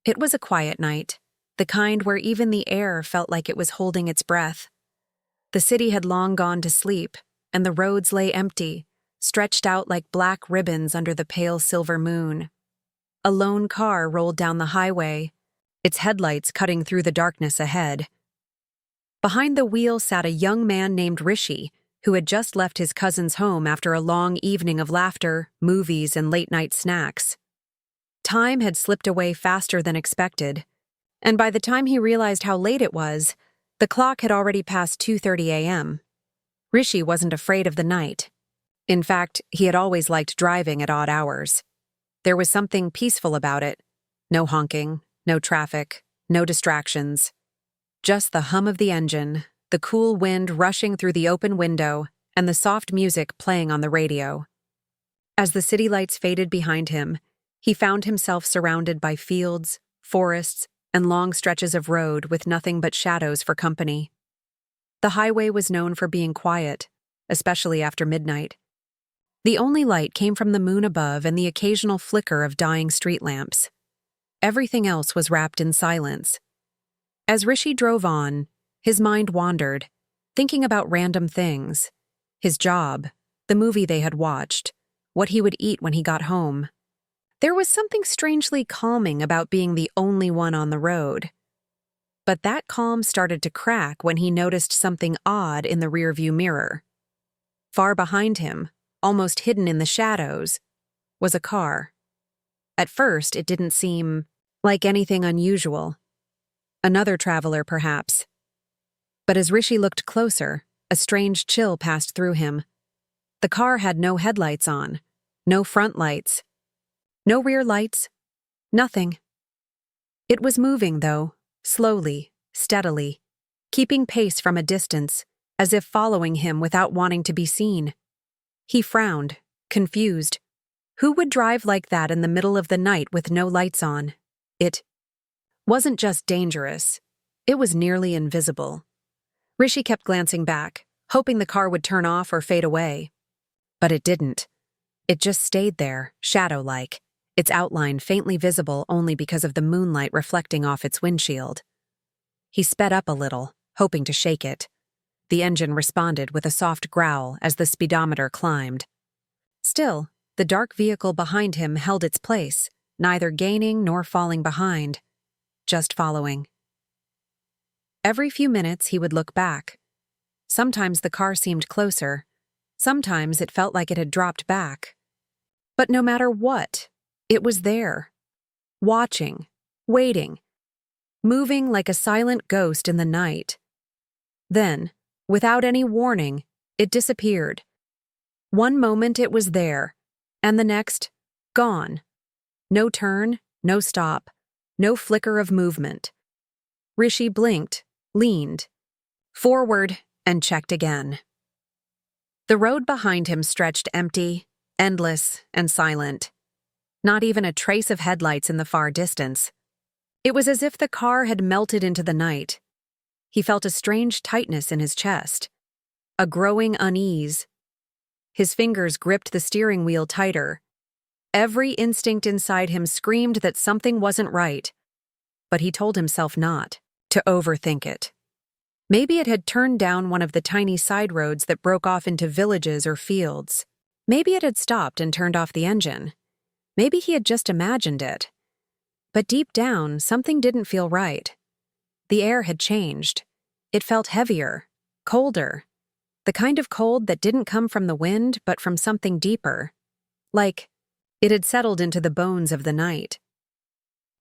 It was a quiet night, the kind where even the air felt like it was holding its breath. The city had long gone to sleep, and the roads lay empty, stretched out like black ribbons under the pale silver moon. A lone car rolled down the highway, its headlights cutting through the darkness ahead. Behind the wheel sat a young man named Rishi, who had just left his cousin's home after a long evening of laughter, movies, and late-night snacks. Time had slipped away faster than expected, and by the time he realized how late it was, the clock had already passed 2:30 a.m. Rishi wasn't afraid of the night. In fact, he had always liked driving at odd hours. There was something peaceful about it. No honking, no traffic, no distractions. Just the hum of the engine, the cool wind rushing through the open window, and the soft music playing on the radio. As the city lights faded behind him, he found himself surrounded by fields, forests, and long stretches of road with nothing but shadows for company. The highway was known for being quiet, especially after midnight. The only light came from the moon above and the occasional flicker of dying street lamps. Everything else was wrapped in silence. As Rishi drove on, his mind wandered, thinking about random things. His job, the movie they had watched, what he would eat when he got home. There was something strangely calming about being the only one on the road. But that calm started to crack when he noticed something odd in the rearview mirror. Far behind him, almost hidden in the shadows, was a car. At first, it didn't seem like anything unusual. Another traveler, perhaps. But as Rishi looked closer, a strange chill passed through him. The car had no headlights on, no front lights, no rear lights, nothing. It was moving, though, slowly, steadily, keeping pace from a distance, as if following him without wanting to be seen. He frowned, confused. Who would drive like that in the middle of the night with no lights on? It wasn't just dangerous, it was nearly invisible. Rishi kept glancing back, hoping the car would turn off or fade away. But it didn't. It just stayed there, shadow-like, its outline faintly visible only because of the moonlight reflecting off its windshield. He sped up a little, hoping to shake it. The engine responded with a soft growl as the speedometer climbed. Still, the dark vehicle behind him held its place, neither gaining nor falling behind, just following. Every few minutes he would look back. Sometimes the car seemed closer, sometimes it felt like it had dropped back. But no matter what, it was there, watching, waiting, moving like a silent ghost in the night. Then, without any warning, it disappeared. One moment it was there, and the next, gone. No turn, no stop, no flicker of movement. Rishi blinked, leaned, forward, and checked again. The road behind him stretched empty, endless, and silent. Not even a trace of headlights in the far distance. It was as if the car had melted into the night. He felt a strange tightness in his chest, a growing unease. His fingers gripped the steering wheel tighter. Every instinct inside him screamed that something wasn't right, but he told himself not to overthink it. Maybe it had turned down one of the tiny side roads that broke off into villages or fields. Maybe it had stopped and turned off the engine. Maybe he had just imagined it. But deep down, something didn't feel right. The air had changed. It felt heavier, colder. The kind of cold that didn't come from the wind, but from something deeper. Like it had settled into the bones of the night.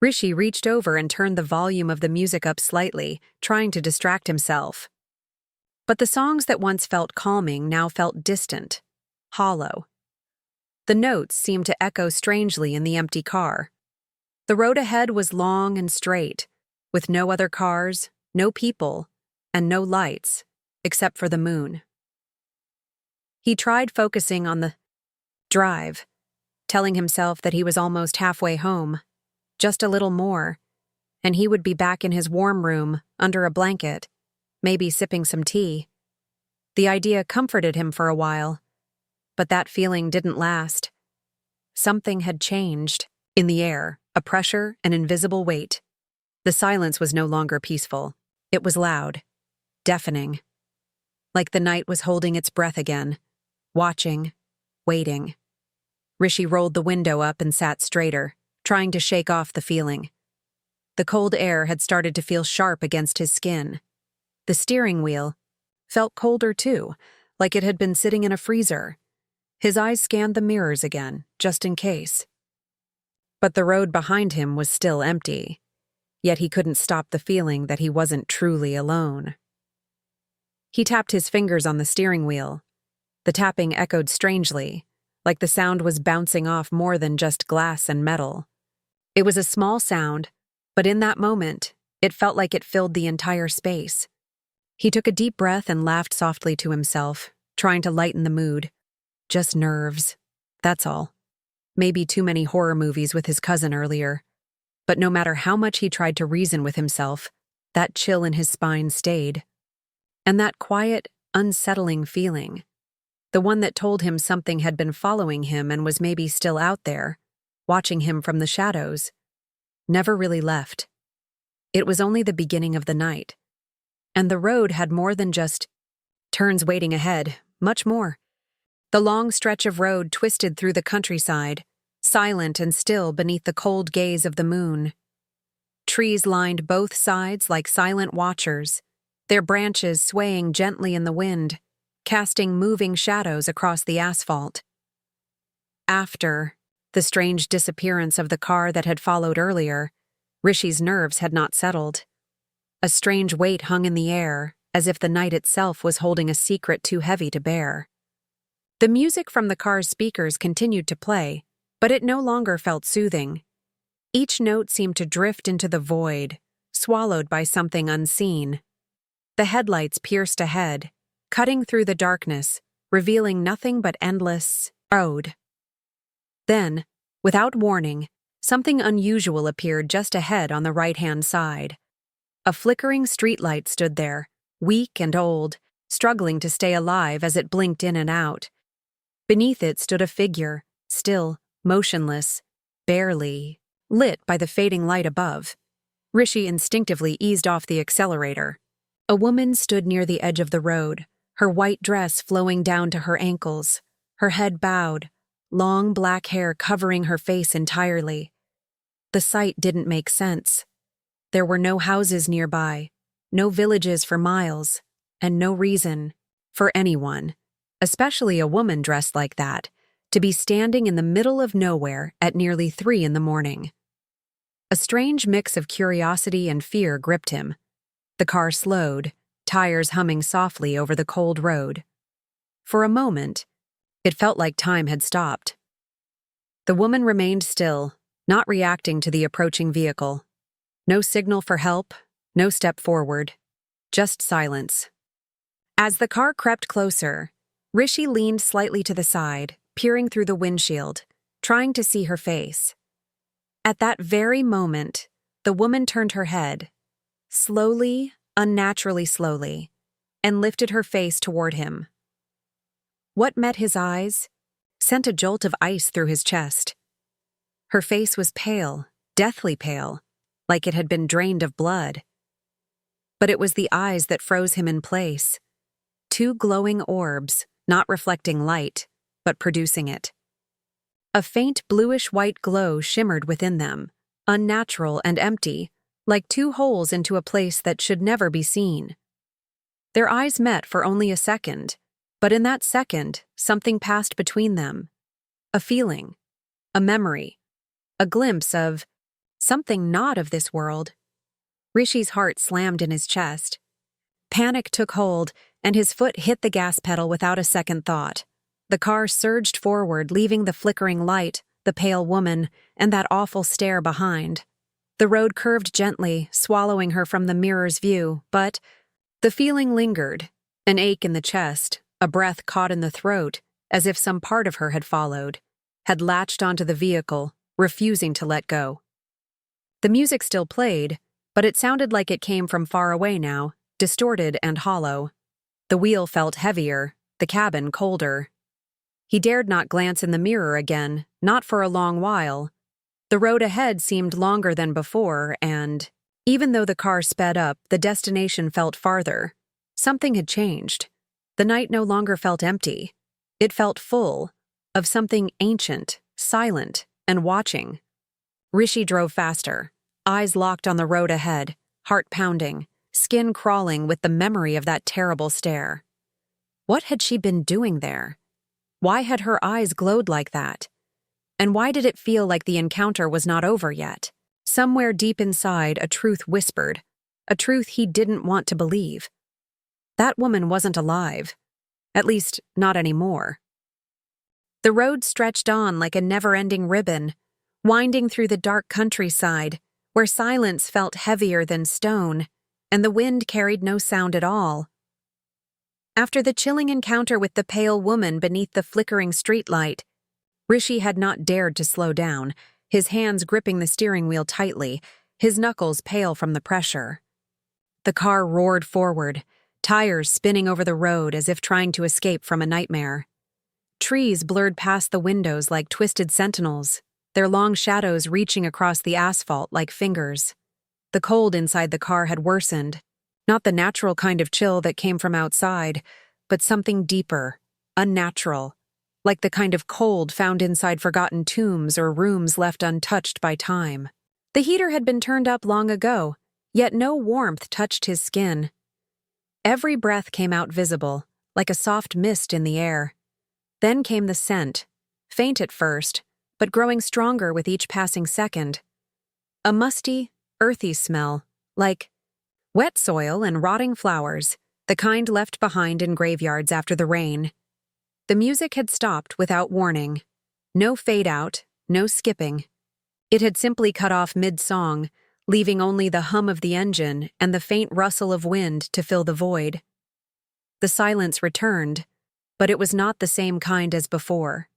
Rishi reached over and turned the volume of the music up slightly, trying to distract himself. But the songs that once felt calming now felt distant, hollow. The notes seemed to echo strangely in the empty car. The road ahead was long and straight, with no other cars, no people, and no lights, except for the moon. He tried focusing on the drive, telling himself that he was almost halfway home, just a little more, and he would be back in his warm room, under a blanket, maybe sipping some tea. The idea comforted him for a while, but that feeling didn't last. Something had changed. In the air, a pressure, an invisible weight. The silence was no longer peaceful. It was loud, deafening. Like the night was holding its breath again, watching, waiting. Rishi rolled the window up and sat straighter, trying to shake off the feeling. The cold air had started to feel sharp against his skin. The steering wheel felt colder too, like it had been sitting in a freezer. His eyes scanned the mirrors again, just in case. But the road behind him was still empty, yet he couldn't stop the feeling that he wasn't truly alone. He tapped his fingers on the steering wheel. The tapping echoed strangely, like the sound was bouncing off more than just glass and metal. It was a small sound, but in that moment, it felt like it filled the entire space. He took a deep breath and laughed softly to himself, trying to lighten the mood. Just nerves. That's all. Maybe too many horror movies with his cousin earlier. But no matter how much he tried to reason with himself, that chill in his spine stayed. And that quiet, unsettling feeling, the one that told him something had been following him and was maybe still out there, watching him from the shadows, never really left. It was only the beginning of the night. And the road had more than just turns waiting ahead, much more. The long stretch of road twisted through the countryside, silent and still beneath the cold gaze of the moon. Trees lined both sides like silent watchers, their branches swaying gently in the wind, casting moving shadows across the asphalt. After the strange disappearance of the car that had followed earlier, Rishi's nerves had not settled. A strange weight hung in the air, as if the night itself was holding a secret too heavy to bear. The music from the car's speakers continued to play, but it no longer felt soothing. Each note seemed to drift into the void, swallowed by something unseen. The headlights pierced ahead, cutting through the darkness, revealing nothing but endless road. Then, without warning, something unusual appeared just ahead on the right-hand side. A flickering streetlight stood there, weak and old, struggling to stay alive as it blinked in and out. Beneath it stood a figure, still, motionless, barely lit by the fading light above. Rishi instinctively eased off the accelerator. A woman stood near the edge of the road, her white dress flowing down to her ankles, her head bowed, long black hair covering her face entirely. The sight didn't make sense. There were no houses nearby, no villages for miles, and no reason for anyone, especially a woman dressed like that, to be standing in the middle of nowhere at nearly 3 a.m. A strange mix of curiosity and fear gripped him. The car slowed, tires humming softly over the cold road. For a moment, it felt like time had stopped. The woman remained still, not reacting to the approaching vehicle. No signal for help, no step forward, just silence. As the car crept closer, Rishi leaned slightly to the side, peering through the windshield, trying to see her face. At that very moment, the woman turned her head, slowly, unnaturally slowly, and lifted her face toward him. What met his eyes sent a jolt of ice through his chest. Her face was pale, deathly pale, like it had been drained of blood. But it was the eyes that froze him in place. 2 glowing orbs, not reflecting light, but producing it. A faint bluish-white glow shimmered within them, unnatural and empty, like 2 holes into a place that should never be seen. Their eyes met for only a second, but in that second, something passed between them. A feeling, a memory, a glimpse of something not of this world. Rishi's heart slammed in his chest. Panic took hold, and his foot hit the gas pedal without a second thought. The car surged forward, leaving the flickering light, the pale woman, and that awful stare behind. The road curved gently, swallowing her from the mirror's view, but the feeling lingered, an ache in the chest, a breath caught in the throat, as if some part of her had followed, had latched onto the vehicle, refusing to let go. The music still played, but it sounded like it came from far away now, distorted and hollow. The wheel felt heavier, the cabin colder. He dared not glance in the mirror again, not for a long while. The road ahead seemed longer than before, and, even though the car sped up, the destination felt farther. Something had changed. The night no longer felt empty. It felt full of something ancient, silent, and watching. Rishi drove faster, eyes locked on the road ahead, heart pounding, skin crawling with the memory of that terrible stare. What had she been doing there? Why had her eyes glowed like that? And why did it feel like the encounter was not over yet? Somewhere deep inside, a truth whispered, a truth he didn't want to believe. That woman wasn't alive. At least, not anymore. The road stretched on like a never-ending ribbon, winding through the dark countryside, where silence felt heavier than stone, and the wind carried no sound at all. After the chilling encounter with the pale woman beneath the flickering streetlight, Rishi had not dared to slow down, his hands gripping the steering wheel tightly, his knuckles pale from the pressure. The car roared forward, tires spinning over the road as if trying to escape from a nightmare. Trees blurred past the windows like twisted sentinels, their long shadows reaching across the asphalt like fingers. The cold inside the car had worsened, not the natural kind of chill that came from outside, but something deeper, unnatural, like the kind of cold found inside forgotten tombs or rooms left untouched by time. The heater had been turned up long ago, yet no warmth touched his skin. Every breath came out visible, like a soft mist in the air. Then came the scent, faint at first, but growing stronger with each passing second. A musty, earthy smell, like wet soil and rotting flowers, the kind left behind in graveyards after the rain. The music had stopped without warning. No fade-out, no skipping. It had simply cut off mid-song, leaving only the hum of the engine and the faint rustle of wind to fill the void. The silence returned, but it was not the same kind as before.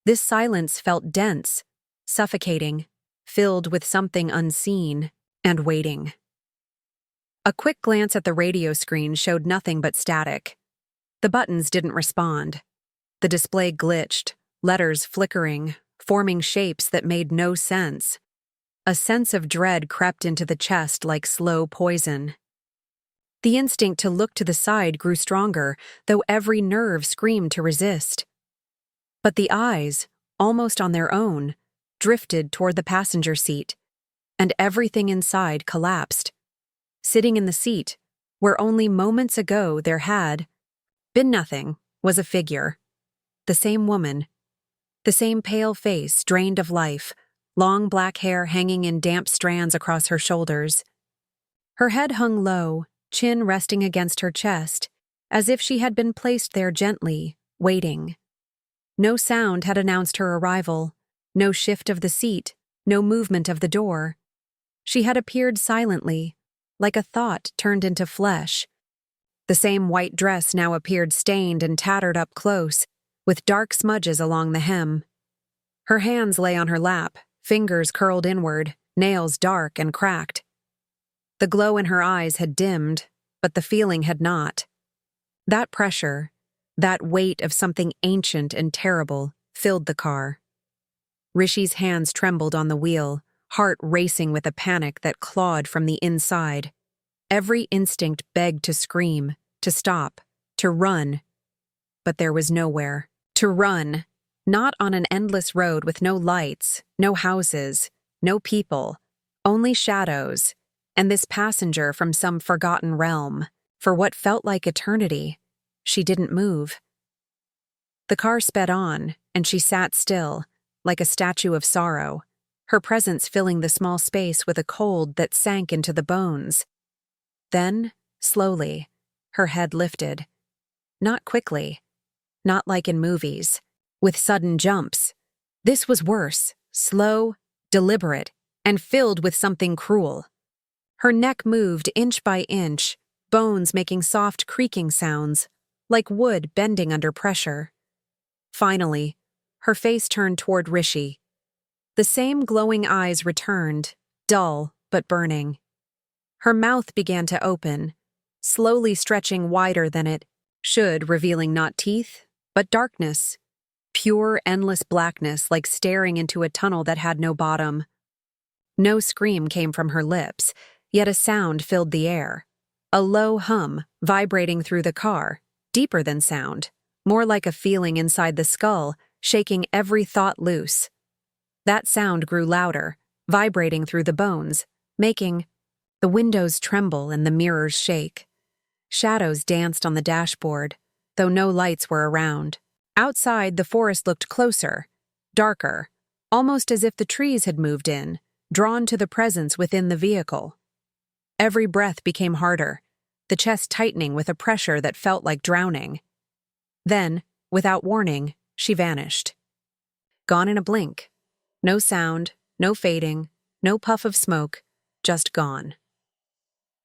This silence felt dense, suffocating, filled with something unseen and waiting. A quick glance at the radio screen showed nothing but static. The buttons didn't respond. The display glitched, letters flickering, forming shapes that made no sense. A sense of dread crept into the chest like slow poison. The instinct to look to the side grew stronger, though every nerve screamed to resist. But the eyes, almost on their own, drifted toward the passenger seat, and everything inside collapsed. Sitting in the seat, where only moments ago there had been nothing, was a figure. The same woman. The same pale face drained of life, long black hair hanging in damp strands across her shoulders. Her head hung low, chin resting against her chest, as if she had been placed there gently, waiting. No sound had announced her arrival, no shift of the seat, no movement of the door. She had appeared silently, like a thought turned into flesh. The same white dress now appeared stained and tattered up close, with dark smudges along the hem. Her hands lay on her lap, fingers curled inward, nails dark and cracked. The glow in her eyes had dimmed, but the feeling had not. That pressure, that weight of something ancient and terrible, filled the car. Rishi's hands trembled on the wheel, heart racing with a panic that clawed from the inside. Every instinct begged to scream, to stop, to run. But there was nowhere to run, not on an endless road with no lights, no houses, no people, only shadows, and this passenger from some forgotten realm. For what felt like eternity, she didn't move. The car sped on, and she sat still, like a statue of sorrow, her presence filling the small space with a cold that sank into the bones. Then, slowly, her head lifted. Not quickly, not like in movies, with sudden jumps. This was worse, slow, deliberate, and filled with something cruel. Her neck moved inch by inch, bones making soft creaking sounds, like wood bending under pressure. Finally, her face turned toward Rishi. The same glowing eyes returned, dull but burning. Her mouth began to open, slowly stretching wider than it should, revealing not teeth, but darkness. pure, endless blackness like staring into a tunnel that had no bottom. No scream came from her lips, yet a sound filled the air. A low hum, vibrating through the car, deeper than sound, more like a feeling inside the skull, shaking every thought loose. That sound grew louder, vibrating through the bones, making the windows tremble and the mirrors shake. Shadows danced on the dashboard, though no lights were around. Outside, the forest looked closer, darker, almost as if the trees had moved in, drawn to the presence within the vehicle. Every breath became harder, the chest tightening with a pressure that felt like drowning. Then, without warning, she vanished. Gone in a blink. No sound, no fading, no puff of smoke, just gone.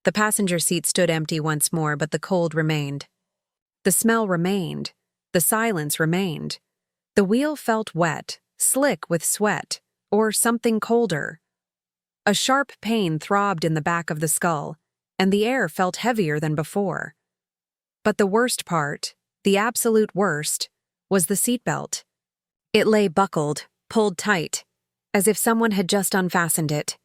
The passenger seat stood empty once more, but the cold remained. The smell remained. The silence remained. The wheel felt wet, slick with sweat, or something colder. A sharp pain throbbed in the back of the skull, and the air felt heavier than before. But the worst part, the absolute worst, was the seatbelt. It lay buckled, pulled tight, as if someone had just unfastened it.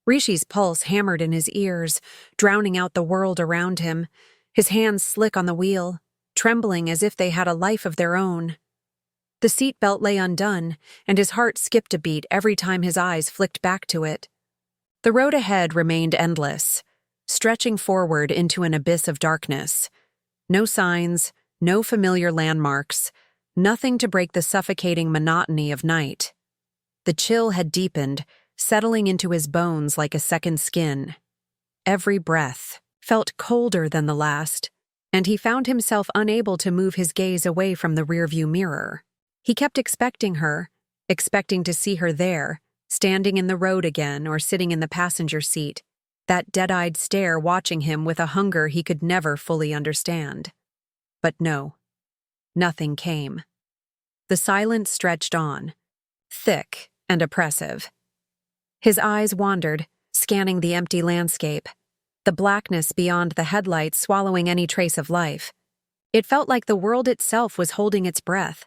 Rishi's pulse hammered in his ears, drowning out the world around him, his hands slick on the wheel, trembling as if they had a life of their own. The seatbelt lay undone, and his heart skipped a beat every time his eyes flicked back to it. The road ahead remained endless, stretching forward into an abyss of darkness. No signs, no familiar landmarks, nothing to break the suffocating monotony of night. The chill had deepened, settling into his bones like a second skin. Every breath felt colder than the last, and he found himself unable to move his gaze away from the rearview mirror. He kept expecting her, expecting to see her there, standing in the road again or sitting in the passenger seat, that dead-eyed stare watching him with a hunger he could never fully understand. But no, nothing came. The silence stretched on, thick and oppressive. His eyes wandered, scanning the empty landscape, the blackness beyond the headlights swallowing any trace of life. It felt like the world itself was holding its breath.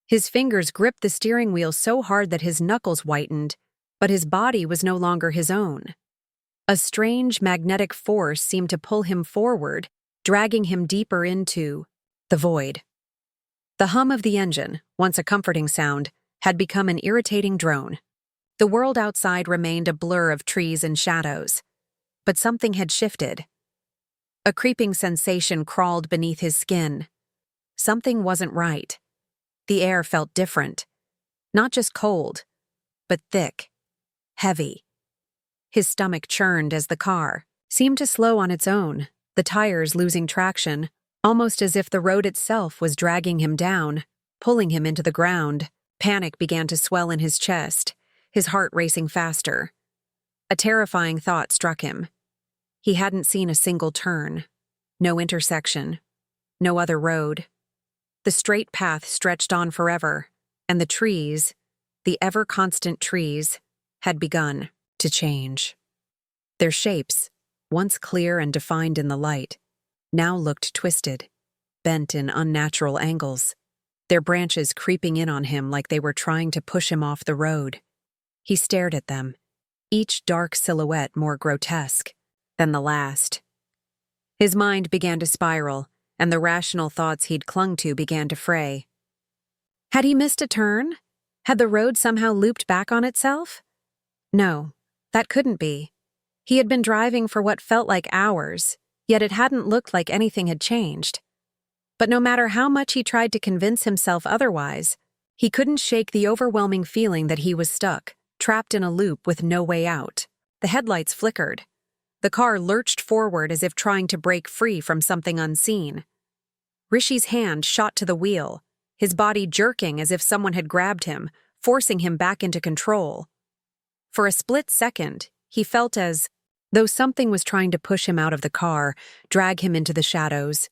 His fingers gripped the steering wheel so hard that his knuckles whitened, but his body was no longer his own. A strange magnetic force seemed to pull him forward, dragging him deeper into the void. The hum of the engine, once a comforting sound, had become an irritating drone. The world outside remained a blur of trees and shadows. But something had shifted. A creeping sensation crawled beneath his skin. Something wasn't right. The air felt different. Not just cold, but thick, heavy. His stomach churned as the car seemed to slow on its own, the tires losing traction, almost as if the road itself was dragging him down, pulling him into the ground. Panic began to swell in his chest, his heart racing faster. A terrifying thought struck him. He hadn't seen a single turn, no intersection, no other road. The straight path stretched on forever, and the trees, the ever-constant trees, had begun to change. Their shapes, once clear and defined in the light, now looked twisted, bent in unnatural angles, their branches creeping in on him like they were trying to push him off the road. He stared at them, each dark silhouette more grotesque than the last. His mind began to spiral, and the rational thoughts he'd clung to began to fray. Had he missed a turn? Had the road somehow looped back on itself? No, that couldn't be. He had been driving for what felt like hours, yet it hadn't looked like anything had changed. But no matter how much he tried to convince himself otherwise, he couldn't shake the overwhelming feeling that he was stuck, trapped in a loop with no way out. The headlights flickered. The car lurched forward as if trying to break free from something unseen. Rishi's hand shot to the wheel, his body jerking as if someone had grabbed him, forcing him back into control. For a split second, he felt as though something was trying to push him out of the car, drag him into the shadows.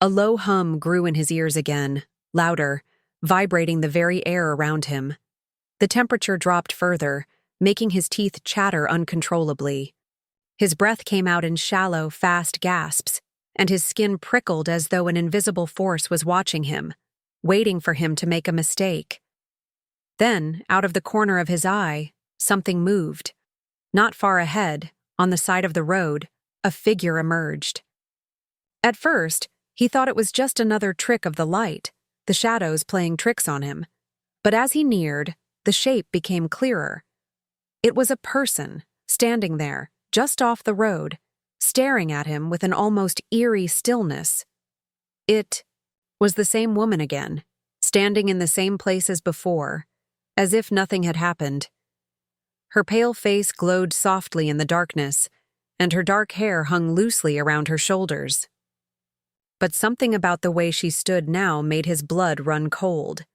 A low hum grew in his ears again, louder, vibrating the very air around him. The temperature dropped further, making his teeth chatter uncontrollably. His breath came out in shallow, fast gasps, and his skin prickled as though an invisible force was watching him, waiting for him to make a mistake. Then, out of the corner of his eye, something moved. Not far ahead, on the side of the road, a figure emerged. At first, he thought it was just another trick of the light, the shadows playing tricks on him. But as he neared, the shape became clearer. It was a person, standing there, just off the road, staring at him with an almost eerie stillness. It was the same woman again, standing in the same place as before, as if nothing had happened. Her pale face glowed softly in the darkness, and her dark hair hung loosely around her shoulders. But something about the way she stood now made his blood run cold.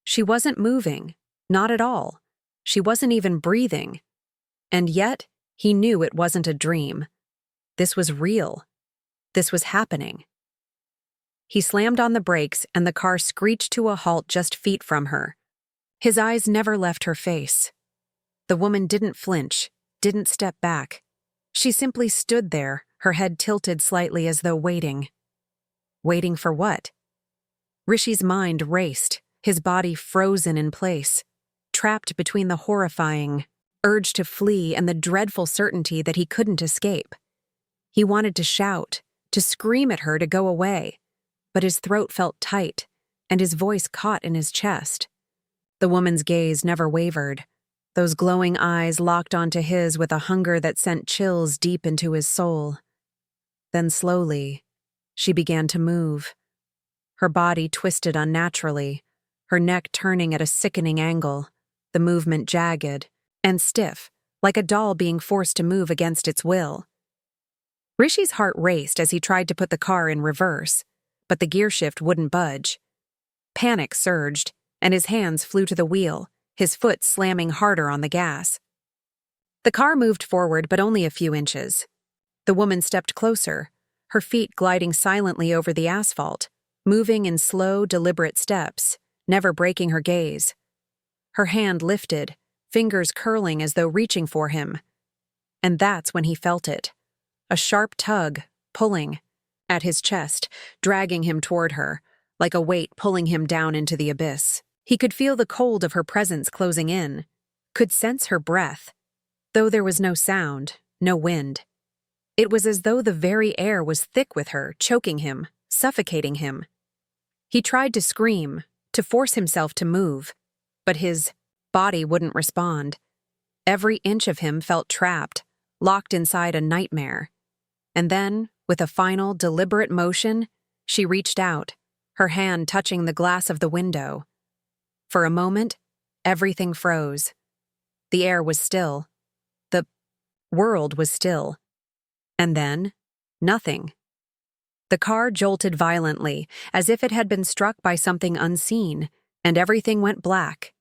She wasn't moving, not at all. She wasn't even breathing. And yet, he knew it wasn't a dream. This was real. This was happening. He slammed on the brakes and the car screeched to a halt just feet from her. His eyes never left her face. The woman didn't flinch, didn't step back. She simply stood there, her head tilted slightly as though waiting. Waiting for what? Rishi's mind raced, his body frozen in place, trapped between the horrifying urge to flee and the dreadful certainty that he couldn't escape. He wanted to shout, to scream at her to go away, but his throat felt tight, and his voice caught in his chest. The woman's gaze never wavered. Those glowing eyes locked onto his with a hunger that sent chills deep into his soul. Then slowly, she began to move. Her body twisted unnaturally, her neck turning at a sickening angle, the movement jagged and stiff, like a doll being forced to move against its will. Rishi's heart raced as he tried to put the car in reverse, but the gearshift wouldn't budge. Panic surged, and his hands flew to the wheel, his foot slamming harder on the gas. The car moved forward, but only a few inches. The woman stepped closer, her feet gliding silently over the asphalt, moving in slow, deliberate steps, never breaking her gaze. Her hand lifted, fingers curling as though reaching for him. And that's when he felt it. A sharp tug, pulling, at his chest, dragging him toward her, like a weight pulling him down into the abyss. He could feel the cold of her presence closing in, could sense her breath, though there was no sound, no wind. It was as though the very air was thick with her, choking him, suffocating him. He tried to scream, to force himself to move, but his body wouldn't respond. Every inch of him felt trapped, locked inside a nightmare. And then, with a final, deliberate motion, she reached out, her hand touching the glass of the window. For a moment, everything froze. The air was still. The world was still. And then, nothing. The car jolted violently, as if it had been struck by something unseen, and everything went black,